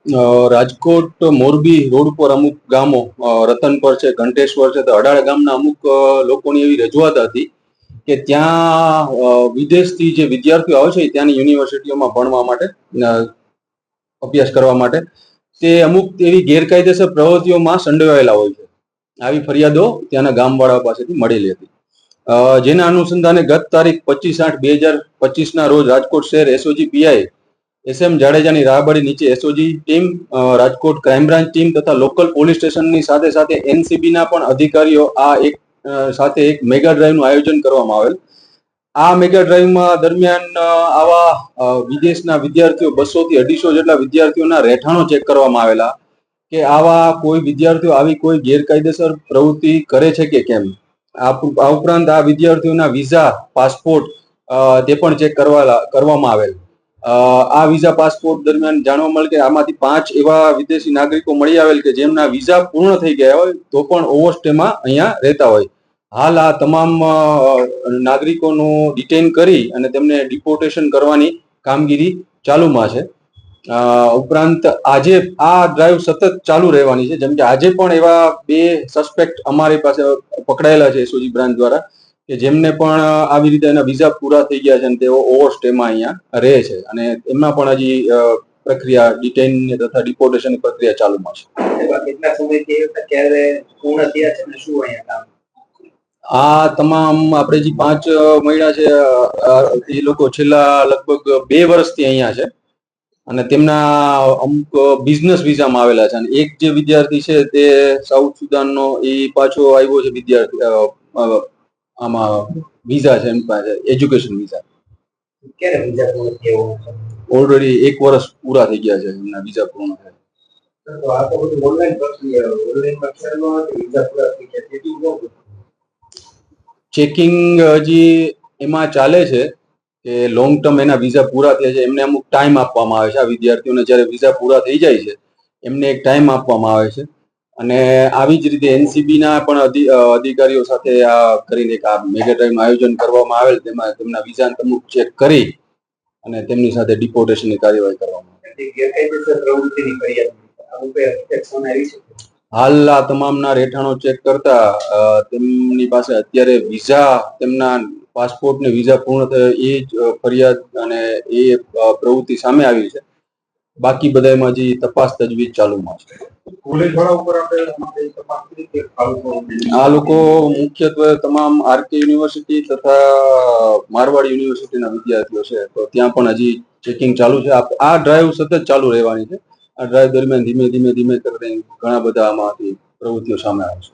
Rajkot Morbi road પર અમુક ગામો રતનપર છે, ઘંટેશ્વર છે, તો અડાળા ગામના અમુક લોકોની એવી રજૂઆત હતી કે ત્યાં વિદેશથી જે વિદ્યાર્થીઓ આવે છે ત્યાંની યુનિવર્સિટીઓમાં ભણવા માટે, અભ્યાસ કરવા માટે, તે અમુક એવી ગેરકાયદેસર પ્રવૃત્તિઓમાં સંડોવાયેલા હોય છે. આવી ફરિયાદો ત્યાંના ગામવાળા પાસેથી મળેલી હતી. જેના અનુસંધાને ગત તારીખ 25/8/2025 રોજ રાજકોટ શહેર એસઓજી પીઆઈ SM જાડેજાની રાહબરી નીચે SOG team, Rajkot crime branch team તથા લોકલ પોલીસ સ્ટેશનની સાથે સાથે NCBના પણ અધિકારીઓ આ એક સાથે એક મેગા ડ્રાઈવનું આયોજન કરવામાં આવેલ. આ મેગા ડ્રાઈવમાં દરમિયાન આવા વિદેશના વિદ્યાર્થીઓ 200 થી 250 જેટલા વિદ્યાર્થીઓના રહેઠાણો ચેક કરવામાં આવેલા કે આવા કોઈ વિદ્યાર્થીઓ આવી કોઈ ગેરકાયદેસર પ્રવૃત્તિ કરે છે કે કેમ. આ ઉપરાંત આ વિદ્યાર્થીઓના વિઝા, પાસપોર્ટ તે પણ ચેક કરવામાં આવેલ. આ વિઝા પાસપોર્ટ દરમિયાન જાણવા મળે કે આમાંથી 5 એવા વિદેશી નાગરિકો મળી આવેલ કે જેમના વિઝા પૂર્ણ થઈ ગયા હોય તો પણ ઓવરસ્ટેમાં અહીંયા રહેતા હોય. હાલ આ તમામ નાગરિકોનું ડિટેન કરી અને તેમને ડિપોર્ટેશન કરવાની કામગીરી ચાલુમાં છે. ઉપરાંત આજે આ ડ્રાઈવ સતત ચાલુ રહેવાની છે, જેમ કે આજે પણ એવા 2 સસ્પેક્ટ અમારી પાસે પકડાયેલા છે એસઓજી બ્રાન્ચ દ્વારા કે જેમને પણ આવી રીતે એના વિઝા પૂરા થઈ ગયા છે અને તેઓ ઓવરસ્ટેમાં અહીંયા રહે છે અને એમાં પણ હજી પ્રક્રિયા ડિટેન તથા ડિપોર્ટેશન પ્રક્રિયા ચાલુમાં છે. કેટલા સમયથી ક્યારે પૂર્ણ થયા છે અને શું અહીંયા કામ? આ તમામ આપણે જે 5 મહિના છે એ લોકો છેલ્લા લગભગ 2 વર્ષથી અહીંયા છે અને તેમના અમુક બિઝનેસ વિઝામાં આવેલા છે. અને એક જે વિદ્યાર્થી છે તે સાઉથ સુદાનનો, એ પાછો આવ્યો છે વિદ્યાર્થી, આમાં વિઝા છે એની પાસે, એજ્યુકેશન વિઝા. ક્યારે વિઝા પૂર્ણ થયા? ઓલરેડી 1 વર્ષ પૂરા થઈ ગયા છે એમના વિઝા પૂર્ણ થયા. તો આ તો બધું ઓનલાઈન પ્રક્રિયા, ઓનલાઈન પ્રક્રિયામાં વિઝા પૂરા થઈ ગયા, ચેકિંગ હજી એમાં ચાલે છે કે લોંગ ટર્મ એના વિઝા પૂરા થયા છે એમને અમુક ટાઈમ આપવામાં આવે છે. આ વિદ્યાર્થીઓને જ્યારે વિઝા પૂરા થઈ જાય છે એમને એક ટાઈમ આપવામાં આવે છે અને આવી જ રીતે NCBના પણ અધિકારીઓ સાથે આ કરીને એક આ મેગા ડ્રાઈવનું આયોજન કરવામાં આવેલ. તેમાં તેમના વિઝા અમુક ચેક કરી અને તેમની સાથે ડિપોર્ટેશનની કાર્યવાહી કરવામાં આવે. હાલ આ તમામના રહેઠાણો ચેક કરતા તેમની પાસે અત્યારે વિઝા, તેમના પાસપોર્ટ ને વિઝા પૂર્ણ થયા એ જ ફરિયાદ અને એ પ્રવૃત્તિ સામે આવી છે. બાકી બધામાં હજી તપાસ તજવીજ ચાલુમાં છે. આ લોકો મુખ્યત્વે તમામ RK યુનિવર્સિટી તથા મારવાડ યુનિવર્સિટીના વિદ્યાર્થીઓ છે, તો ત્યાં પણ હજી ચેકિંગ ચાલુ છે. આ ડ્રાઈવ સતત ચાલુ રહેવાની છે. આ ડ્રાઈવ દરમિયાન ધીમે ધીમે કરીને ઘણા બધા આમાંથી પ્રવૃત્તિઓ સામે આવશે.